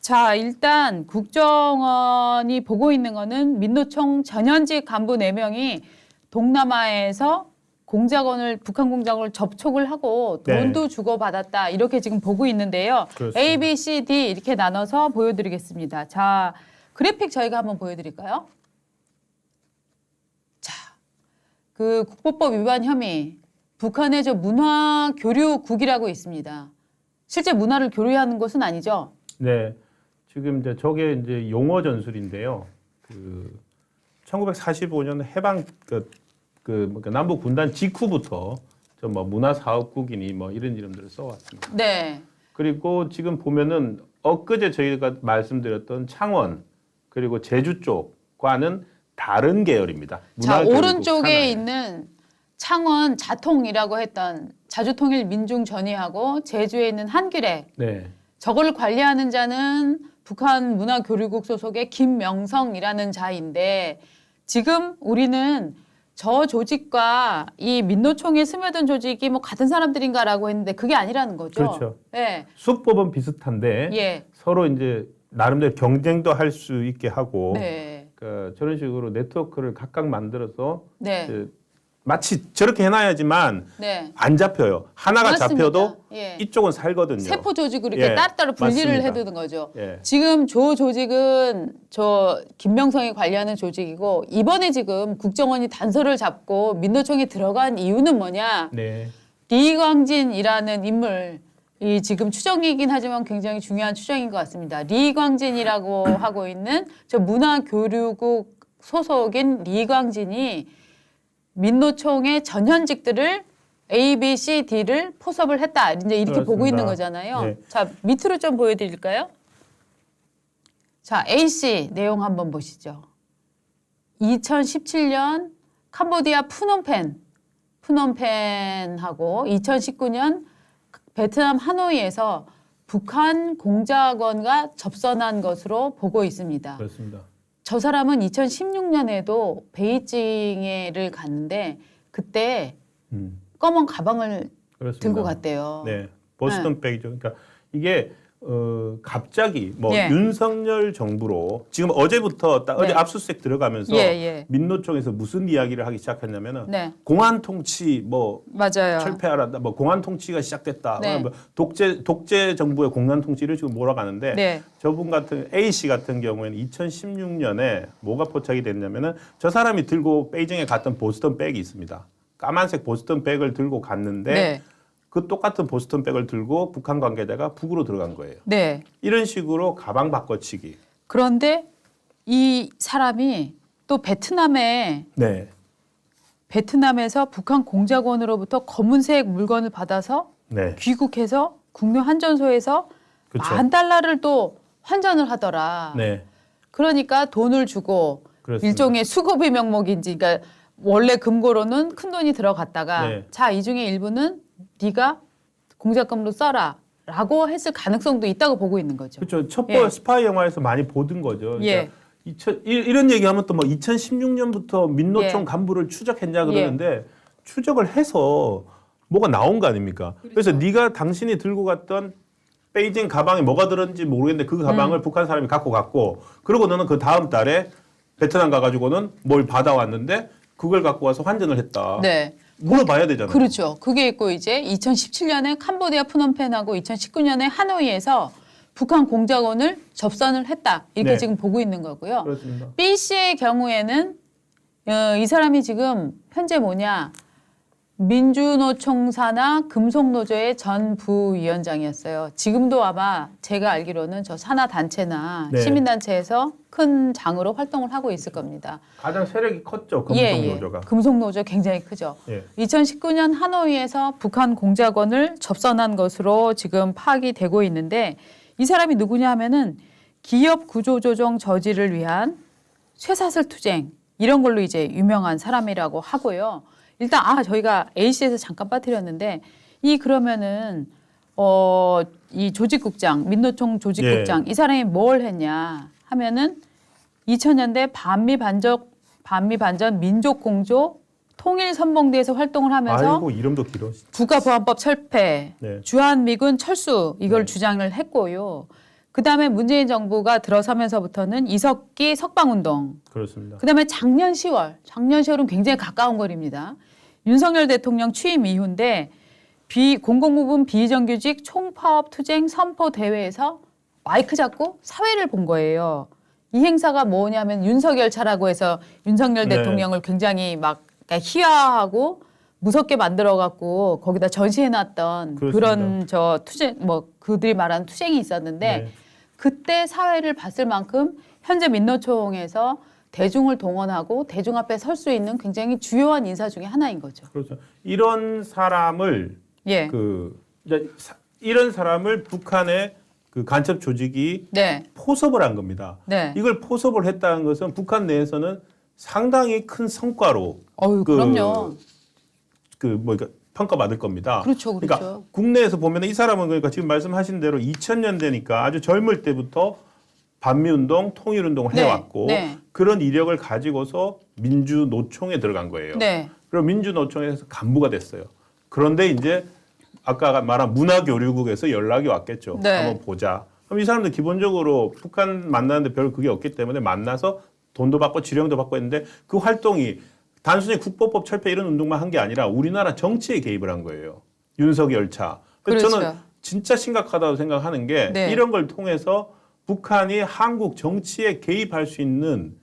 자, 일단 국정원이 보고 있는 거는 민노총 전현직 간부 4명이 동남아에서 북한 공작원을 접촉을 하고 돈도 주고받았다. 이렇게 지금 보고 있는데요. 그렇습니다. A, B, C, D 이렇게 나눠서 보여드리겠습니다. 자, 그래픽 저희가 한번 보여드릴까요? 자, 그 국보법 위반 혐의, 북한의 저 문화교류국이라고 있습니다. 실제 문화를 교류하는 것은 아니죠? 네. 지금 이제 저게 이제 용어 전술인데요. 1945년 해방 남북 분단 직후부터 저 뭐 문화사업국이니 뭐 이런 이름들을 써왔습니다. 네. 그리고 지금 보면은 엊그제 저희가 말씀드렸던 창원 그리고 제주 쪽과는 다른 계열입니다. 자, 오른쪽에 산하에. 있는 창원 자통이라고 했던 자주통일민중전의하고 제주에 있는 한길에 네. 저걸 관리하는 자는 북한 문화교류국 소속의 김명성이라는 자인데 지금 우리는 저 조직과 이 민노총에 스며든 조직이 뭐 같은 사람들인가라고 했는데 그게 아니라는 거죠. 그렇죠. 네. 수법은 비슷한데 예. 서로 이제 나름대로 경쟁도 할 수 있게 하고 네. 저런 식으로 네트워크를 각각 만들어서 네. 마치 저렇게 해놔야지만 네. 안 잡혀요. 하나가 맞습니다. 잡혀도 예. 이쪽은 살거든요. 세포 조직으로 이렇게 예, 따로따로 분리를 맞습니다. 해두는 거죠. 예. 지금 저 조직은 저 김명성이 관리하는 조직이고 이번에 지금 국정원이 단서를 잡고 민노총에 들어간 이유는 뭐냐? 네. 리광진이라는 인물 이 지금 추정이긴 하지만 굉장히 중요한 추정인 것 같습니다. 리광진이라고 하고 있는 저 문화교류국 소속인 리광진이 민노총의 전현직들을 A, B, C, D를 포섭을 했다. 이제 이렇게 그렇습니다. 보고 있는 거잖아요. 네. 자, 밑으로 좀 보여드릴까요? 자, A, C 내용 한번 보시죠. 2017년 캄보디아 푸놈펜하고 2019년 베트남 하노이에서 북한 공작원과 접선한 것으로 보고 있습니다. 그렇습니다. 저 사람은 2016년에도 베이징에를 갔는데 그때 검은 가방을 그렇습니다. 들고 갔대요. 네. 보스턴 백이죠. 그러니까 이게 갑자기 뭐 예. 윤석열 정부로 지금 어제부터 어제 네. 압수수색 들어가면서 예. 민노총에서 무슨 이야기를 하기 시작했냐면은 네. 공안 통치 뭐 맞아요. 철폐하라, 뭐 공안 통치가 시작됐다. 네. 뭐 독재 정부의 공안 통치 이런 식으로 몰아가는데 네. 저분 같은 A 씨 같은 경우에는 2016년에 뭐가 포착이 됐냐면은 저 사람이 들고 베이징에 갔던 보스턴 백이 있습니다. 까만색 보스턴 백을 들고 갔는데 네. 그 똑같은 보스턴 백을 들고 북한 관계자가 북으로 들어간 거예요. 네. 이런 식으로 가방 바꿔치기. 그런데 이 사람이 또 네. 베트남에서 북한 공작원으로부터 검은색 물건을 받아서 네. 귀국해서 국내 환전소에서 그쵸. $10,000을 또 환전을 하더라. 네. 그러니까 돈을 주고 그렇습니다. 일종의 수고비 명목인지, 그러니까 원래 금고로는 큰 돈이 들어갔다가 네. 자, 이 중에 일부는 네가 공작금으로 써라라고 했을 가능성도 있다고 보고 있는 거죠. 그렇죠. 첩보 예. 스파이 영화에서 많이 보던 거죠. 그러니까 예. 이런 얘기하면 또 뭐 2016년부터 민노총 예. 간부를 추적했냐 그러는데 추적을 해서 뭐가 나온 거 아닙니까? 그렇죠. 그래서 네가 당신이 들고 갔던 베이징 가방에 뭐가 들었는지 모르겠는데 그 가방을 북한 사람이 갖고 갔고 그리고 너는 그 다음 달에 베트남 가가지고는 뭘 받아왔는데 그걸 갖고 와서 환전을 했다. 네. 물어봐야 되잖아요. 그렇죠. 그게 있고 이제 2017년에 캄보디아 푸놈펜하고 2019년에 하노이에서 북한 공작원을 접선을 했다. 이렇게 네. 지금 보고 있는 거고요. 그렇습니다. B 씨의 경우에는 이 사람이 지금 현재 뭐냐. 민주노총 산하 금속노조의 전 부위원장이었어요. 지금도 아마 제가 알기로는 저 산하 단체나 네. 시민단체에서 큰 장으로 활동을 하고 있을 겁니다. 가장 세력이 컸죠. 금속노조가. 금속노조 굉장히 크죠. 예. 2019년 하노이에서 북한 공작원을 접선한 것으로 지금 파악이 되고 있는데 이 사람이 누구냐 하면은 기업 구조조정 저지를 위한 쇠사슬 투쟁 이런 걸로 이제 유명한 사람이라고 하고요. 일단 저희가 A씨에서 잠깐 빠뜨렸는데 그러면은 이 조직국장 민노총 조직국장 이 사람이 뭘 했냐 하면은 2000년대 반미 반전 민족공조 통일선봉대에서 활동을 하면서 아이고 이름도 길어. 국가보안법 철폐, 네. 주한미군 철수 이걸 네. 주장을 했고요. 그다음에 문재인 정부가 들어서면서부터는 이석기 석방운동. 그렇습니다. 그다음에 작년 10월은 굉장히 가까운 거리입니다. 윤석열 대통령 취임 이후인데 공공부문 비정규직 총파업 투쟁 선포 대회에서 마이크 잡고 사회를 본 거예요. 이 행사가 뭐냐면 윤석열 차라고 해서 윤석열 네. 대통령을 굉장히 막 희화하고 무섭게 만들어 갖고 거기다 전시해 놨던 그런 저 투쟁 뭐 그들이 말하는 투쟁이 있었는데 네. 그때 사회를 봤을 만큼 현재 민노총에서 대중을 동원하고 대중 앞에 설 수 있는 굉장히 주요한 인사 중에 하나인 거죠. 그렇죠. 이런 사람을 예. 이런 사람을 북한의 그 간첩 조직이 네. 포섭을 한 겁니다. 네. 이걸 포섭을 했다는 것은 북한 내에서는 상당히 큰 성과로 그럼요. 그러니까 평가받을 겁니다. 그렇죠. 그러니까 국내에서 보면 이 사람은 그러니까 지금 말씀하신 대로 2000년대니까 아주 젊을 때부터 반미운동, 통일운동을 네. 해왔고 네. 그런 이력을 가지고서 민주노총에 들어간 거예요. 네. 그럼 민주노총에서 간부가 됐어요. 그런데 이제 아까 말한 문화교류국에서 연락이 왔겠죠. 네. 한번 보자. 그럼 이 사람들 기본적으로 북한 만나는데 별 그게 없기 때문에 만나서 돈도 받고 지령도 받고 했는데 그 활동이 단순히 국보법 철폐 이런 운동만 한 게 아니라 우리나라 정치에 개입을 한 거예요. 윤석열차. 그래서 그렇죠. 저는 진짜 심각하다고 생각하는 게 네. 이런 걸 통해서 북한이 한국 정치에 개입할 수 있는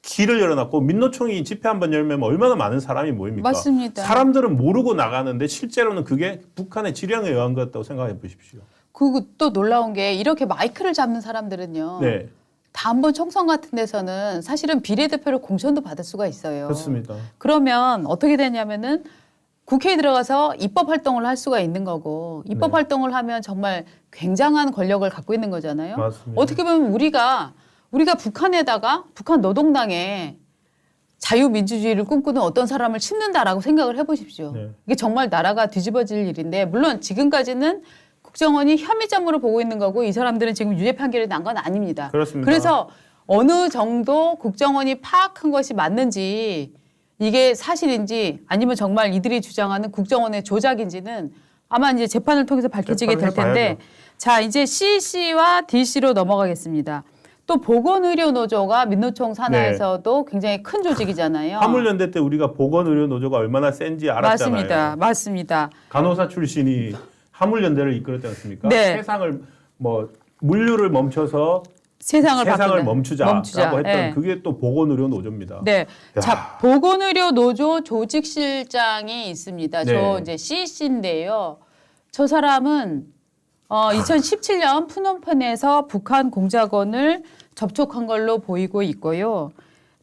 길을 열어놨고 민노총이 집회 한번 열면 얼마나 많은 사람이 모입니까? 맞습니다. 사람들은 모르고 나가는데 실제로는 그게 북한의 지령에 의한 것 같다고 생각해 보십시오. 그리고 또 놀라운 게 이렇게 마이크를 잡는 사람들은요. 네, 다음번 총선 같은 데서는 사실은 비례대표를 공천도 받을 수가 있어요. 그렇습니다. 그러면 어떻게 되냐면은 국회에 들어가서 입법 활동을 할 수가 있는 거고 입법 네. 활동을 하면 정말 굉장한 권력을 갖고 있는 거잖아요. 맞습니다. 어떻게 보면 우리가 북한에다가 북한 노동당에 자유민주주의를 꿈꾸는 어떤 사람을 심는다라고 생각을 해보십시오. 네. 이게 정말 나라가 뒤집어질 일인데 물론 지금까지는 국정원이 혐의점으로 보고 있는 거고 이 사람들은 지금 유죄 판결이 난 건 아닙니다. 그렇습니다. 그래서 어느 정도 국정원이 파악한 것이 맞는지 이게 사실인지 아니면 정말 이들이 주장하는 국정원의 조작인지는 아마 이제 재판을 통해서 밝혀지게 될 텐데 해봐야죠. 자 이제 CC와 DC로 넘어가겠습니다. 또 보건의료노조가 민노총 산하에서도 굉장히 큰 조직이잖아요. 화물연대 때 우리가 보건의료노조가 얼마나 센지 알았잖아요. 맞습니다. 간호사 출신이 화물연대를 이끌었지 않습니까? 네. 세상을 물류를 멈춰서 세상을 멈추자라고 했던 네. 그게 또 보건의료노조입니다. 네. 야. 자, 보건의료노조 조직실장이 있습니다. 네. 저 이제 CC인데요. 저 사람은 2017년 푸놈펜에서 북한 공작원을 접촉한 걸로 보이고 있고요.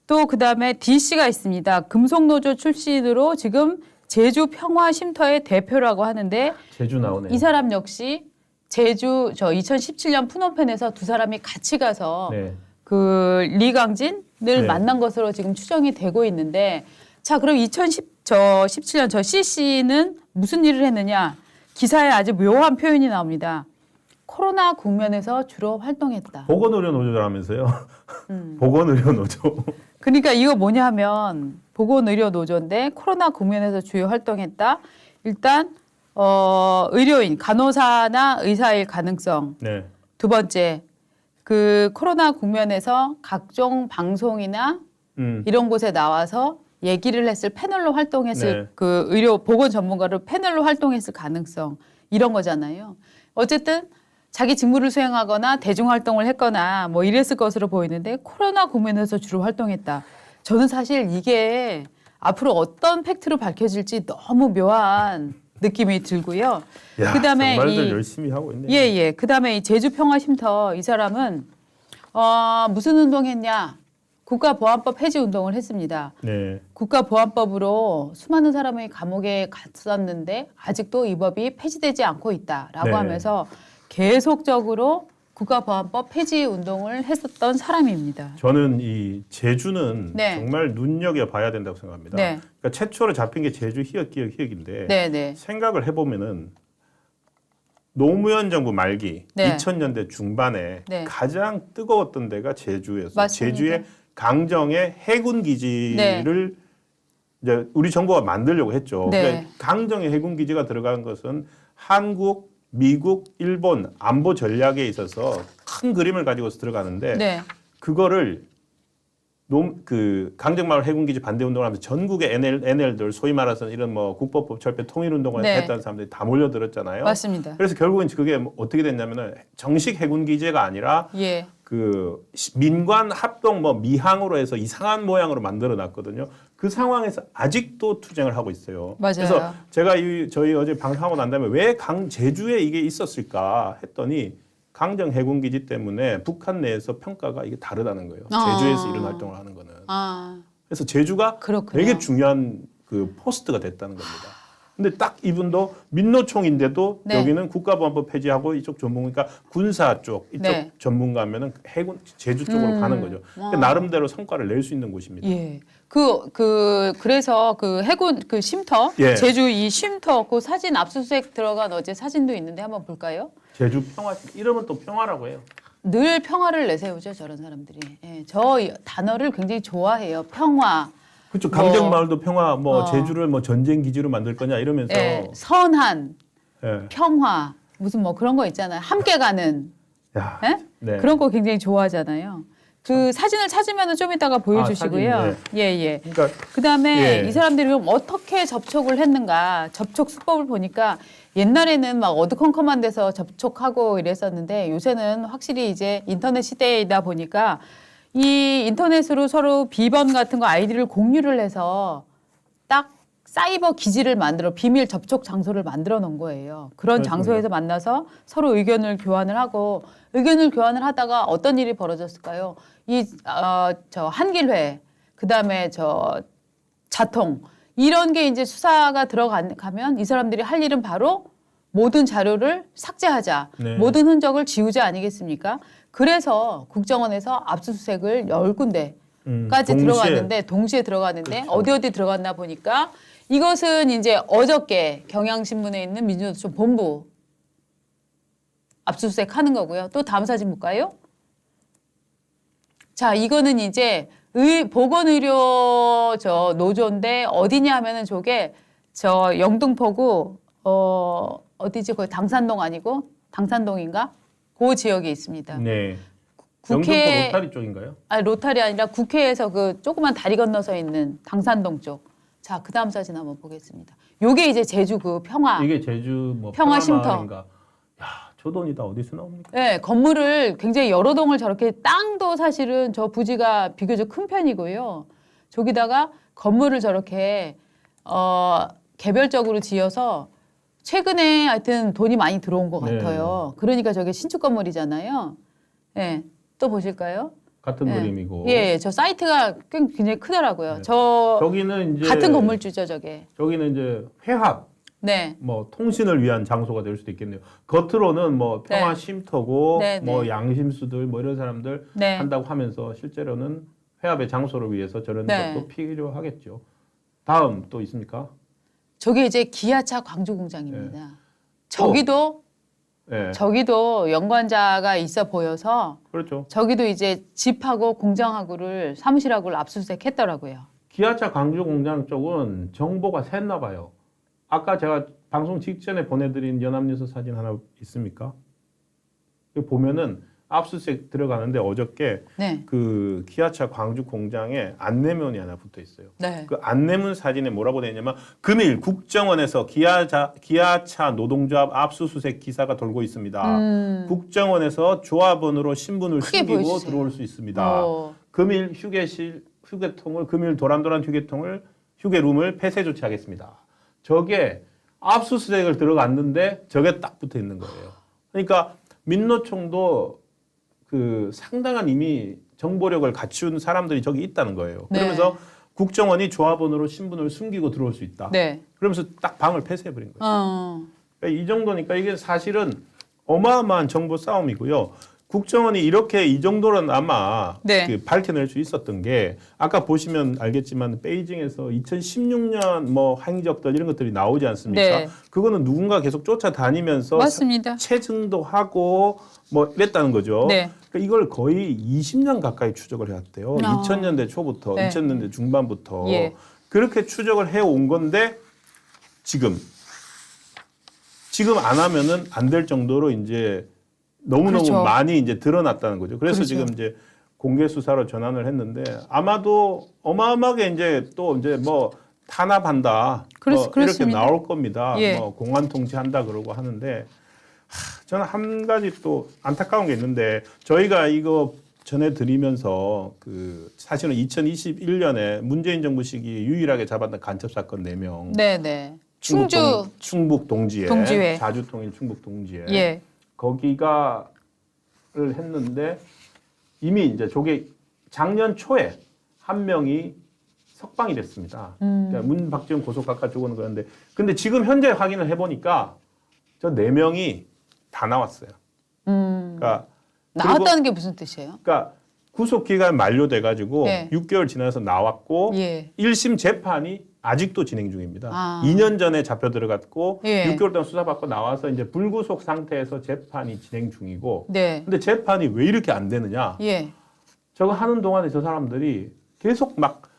또 그다음에 DC가 있습니다. 금속노조 출신으로 지금 제주 평화쉼터의 대표라고 하는데 제주 나오네요. 이 사람 역시 제주 2017년 푸놈펜에서 두 사람이 같이 가서 네. 그 리강진을 네. 만난 것으로 지금 추정이 되고 있는데 자 그럼 2017년 저 CC는 무슨 일을 했느냐 기사에 아주 묘한 표현이 나옵니다. 코로나 국면에서 주로 활동했다. 보건의료노조라면서요. 보건의료노조. 그러니까 이거 뭐냐 하면 보건의료노조인데 코로나 국면에서 주요 활동했다. 일단 의료인, 간호사나 의사일 가능성. 네. 두 번째, 그 코로나 국면에서 각종 방송이나 이런 곳에 나와서 얘기를 했을 패널로 활동했을 네. 그 의료 보건 전문가로 패널로 활동했을 가능성 이런 거잖아요. 어쨌든 자기 직무를 수행하거나 대중 활동을 했거나 뭐 이랬을 것으로 보이는데 코로나 국면에서 주로 활동했다. 저는 사실 이게 앞으로 어떤 팩트로 밝혀질지 너무 묘한 느낌이 들고요. 야, 그다음에 정말들 열심히 하고 있네요. 예. 그다음에 이 제주평화쉼터 이 사람은 무슨 운동했냐? 국가보안법 폐지 운동을 했습니다. 네. 국가보안법으로 수많은 사람이 감옥에 갔었는데 아직도 이 법이 폐지되지 않고 있다라고 네. 하면서 계속적으로 국가보안법 폐지 운동을 했었던 사람입니다. 저는 이 제주는 네. 정말 눈여겨봐야 된다고 생각합니다. 네. 그러니까 최초로 잡힌 게 제주 희역기역인데 네. 생각을 해보면은 노무현 정부 말기 네. 2000년대 중반에 네. 가장 뜨거웠던 데가 제주였어요. 맞습니다. 제주의 강정의 해군 기지를 이제 우리 정부가 만들려고 했죠. 네. 그러니까 강정의 해군 기지가 들어간 것은 한국, 미국, 일본 안보 전략에 있어서 큰 그림을 가지고서 들어가는데 네. 그거를 그 강정마을 해군기지 반대 운동을 하면서 전국의 NL들 소위 말해서 이런 뭐 국법법 철폐 통일 운동을 네. 했다는 사람들이 다 몰려들었잖아요. 맞습니다. 그래서 결국은 그게 뭐 어떻게 됐냐면은 정식 해군기지가 아니라 예. 그 민관 합동 뭐 미항으로 해서 이상한 모양으로 만들어 놨거든요. 그 상황에서 아직도 투쟁을 하고 있어요. 맞아요. 그래서 제가 저희 어제 방송하고 난 다음에 왜 제주에 이게 있었을까 했더니 강정 해군기지 때문에 북한 내에서 평가가 이게 다르다는 거예요. 제주에서 이런 활동을 하는 거는. 그래서 제주가 그렇군요. 되게 중요한 그 포스트가 됐다는 겁니다. 근데 딱 이분도 민노총인데도 네. 여기는 국가보안법 폐지하고 이쪽 전문가 군사 쪽 이쪽 네. 전문가면은 해군 제주 쪽으로 가는 거죠. 그러니까 나름대로 성과를 낼 수 있는 곳입니다. 예. 그래서 그 해군 그 쉼터 예. 제주 이 쉼터 그 사진 압수수색 들어간 어제 사진도 있는데 한번 볼까요? 제주 평화 이름은 또 평화라고 해요. 늘 평화를 내세우죠 저런 사람들이. 예. 저 단어를 굉장히 좋아해요. 평화. 그렇죠. 강정마을도 평화, 어. 제주를 뭐 전쟁 기지로 만들 거냐 이러면서 예. 선한, 예. 평화 무슨 뭐 그런 거 있잖아요. 함께 가는. 야, 예? 네. 그런 거 굉장히 좋아하잖아요. 그 사진을 찾으면은 좀 이따가 보여주시고요. 사진, 예, 예. 그러니까 그다음에 예. 이 사람들이 그럼 어떻게 접촉을 했는가 접촉 수법을 보니까 옛날에는 막 어두컴컴한 데서 접촉하고 이랬었는데 요새는 확실히 이제 인터넷 시대이다 보니까 이 인터넷으로 서로 비번 같은 거 아이디를 공유를 해서 딱 사이버 기지를 만들어 비밀 접촉 장소를 만들어 놓은 거예요. 그런 그렇습니다. 장소에서 만나서 서로 의견을 교환을 하고 의견을 교환을 하다가 어떤 일이 벌어졌을까요? 저 한길회 그다음에 저 자통 이런 게 이제 수사가 들어가면 이 사람들이 할 일은 바로 모든 자료를 삭제하자. 네. 모든 흔적을 지우자 아니겠습니까? 그래서 국정원에서 압수수색을 10군데까지 동시에 들어갔는데 그렇죠. 어디 들어갔나 보니까 이것은 이제 어저께 경향신문에 있는 민주노총 본부 압수수색 하는 거고요. 또 다음 사진 볼까요? 자, 이거는 이제 보건의료 저 노조인데 어디냐 하면은 저게 저 영등포구 어디지? 거기 당산동 아니고 당산동인가? 그 지역에 있습니다. 네. 국회 영등포 로타리 쪽인가요? 아니 로타리 아니라 국회에서 그 조그만 다리 건너서 있는 당산동 쪽. 자, 그다음 사진 한번 보겠습니다. 요게 이제 제주 그 평화. 이게 제주 뭐 평화 쉼터. 평화마을인가? 야, 저 돈이 다 어디서 나옵니까? 네, 건물을 굉장히 여러 동을 저렇게 땅도 사실은 저 부지가 비교적 큰 편이고요. 저기다가 건물을 저렇게 개별적으로 지어서 최근에 하여튼 돈이 많이 들어온 것 네. 같아요. 그러니까 저게 신축 건물이잖아요. 네, 또 보실까요? 같은 네. 그림이고. 예, 저 사이트가 굉장히 크더라고요. 네. 저 저기는 이제 같은 건물주죠, 저게. 저기는 이제 회합, 네, 뭐 통신을 위한 장소가 될 수도 있겠네요. 겉으로는 뭐 네. 평화 쉼터고 네, 뭐 네. 양심수들 뭐 이런 사람들 네. 한다고 하면서 실제로는 회합의 장소를 위해서 저런 네. 것도 필요하겠죠. 다음 또 있습니까? 저게 이제 기아차 광주 공장입니다. 저기도 네. 저기도 연관자가 있어 보여서 그렇죠. 저기도 이제 집하고 공장하고를 사무실하고를 압수수색했더라고요. 기아차 광주 공장 쪽은 정보가 샜나 봐요. 아까 제가 방송 직전에 보내드린 연합뉴스 사진 하나 있습니까? 여기 보면은 압수수색 들어가는데 어저께 네, 그 기아차 광주 공장에 안내문이 하나 붙어 있어요. 네, 그 안내문 사진에 뭐라고 되어 있냐면 금일 국정원에서 기아차 노동조합 압수수색 기사가 돌고 있습니다. 국정원에서 조합원으로 신분을 크게 숨기고 보여주세요. 들어올 수 있습니다. 금일 휴게통을 금일 도란도란 휴게룸을 폐쇄 조치하겠습니다. 저게 압수수색을 들어갔는데 저게 딱 붙어 있는 거예요. 그러니까 민노총도 그 상당한 이미 정보력을 갖춘 사람들이 저기 있다는 거예요. 네. 그러면서 국정원이 조합원으로 신분을 숨기고 들어올 수 있다. 네. 그러면서 딱 방을 폐쇄해버린 거예요. 그러니까 이 정도니까 이게 사실은 어마어마한 정보 싸움이고요. 국정원이 이렇게 이 정도는 아마 네. 그 밝혀낼 수 있었던 게 아까 보시면 알겠지만 베이징에서 2016년 뭐 행적들 이런 것들이 나오지 않습니까? 네. 그거는 누군가 계속 쫓아다니면서 맞습니다. 체증도 하고 뭐 이랬다는 거죠. 네. 그러니까 이걸 거의 20년 가까이 추적을 해왔대요. 2000년대 초부터, 네. 2000년대 중반부터 예. 그렇게 추적을 해온 건데 지금 안 하면은 안 될 정도로 이제 너무너무 그렇죠. 많이 이제 드러났다는 거죠. 그래서 그렇죠. 지금 이제 공개 수사로 전환을 했는데 아마도 어마어마하게 이제 또 이제 뭐 탄압한다, 뭐 이렇게 그렇습니다. 나올 겁니다. 예. 뭐 공안 통치한다 그러고 하는데 저는 한 가지 또 안타까운 게 있는데 저희가 이거 전해드리면서 그 사실은 2021년에 문재인 정부 시기 유일하게 잡았던 간첩 사건 4명. 네네. 충주 충북 동지에 동지회. 자주통일 충북 동지에 예. 거기가를 했는데 이미 이제 저게 작년 초에 한 명이 석방이 됐습니다. 그러니까 문박지원 고소각과 주고는 그런데 근데 지금 현재 확인을 해보니까 저 4명이 다 나왔어요. 그러니까 나왔다는 게 무슨 뜻이에요? 그러니까 구속 기간 만료돼 가지고 예. 6개월 지나서 나왔고 예. 1심 재판이 아직도 진행 중입니다. 아. 2년 전에 잡혀 들어갔고 예. 6개월 동안 수사받고 나와서 이제 불구속 상태에서 재판이 진행 중이고 네. 근데 재판이 왜 이렇게 안 되느냐? 예. 저거 하는 동안에 저 사람들이 계속 막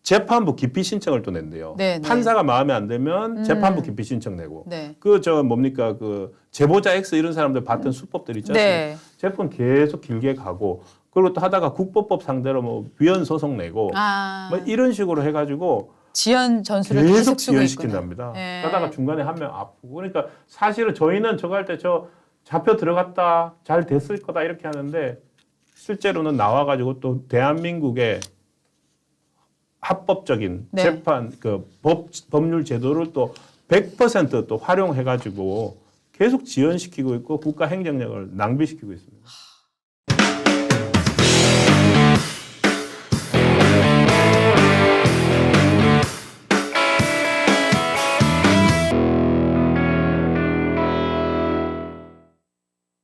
재판부 기피 신청을 또 낸대요. 네, 네. 판사가 마음에 안 들면 재판부 기피 신청 내고. 네. 그 저 뭡니까 그 제보자 X 이런 사람들 봤던 수법들 있지 않습니까? 네. 재판 계속 길게 가고 그리고 또 하다가 국보법 상대로 뭐 위헌 소송 내고 아. 뭐 이런 식으로 해가지고 지연 전술을 계속 계속 쓰고 있구나. 지연시킨답니다. 예. 그러다가 중간에 한 명 아프고 그러니까 사실은 저희는 저거 할 때 저 잡혀 들어갔다 잘 됐을 거다 이렇게 하는데 실제로는 나와가지고 또 대한민국의 합법적인 네. 재판 그 법률 제도를 또 100% 또 활용해가지고 계속 지연시키고 있고 국가 행정력을 낭비시키고 있습니다.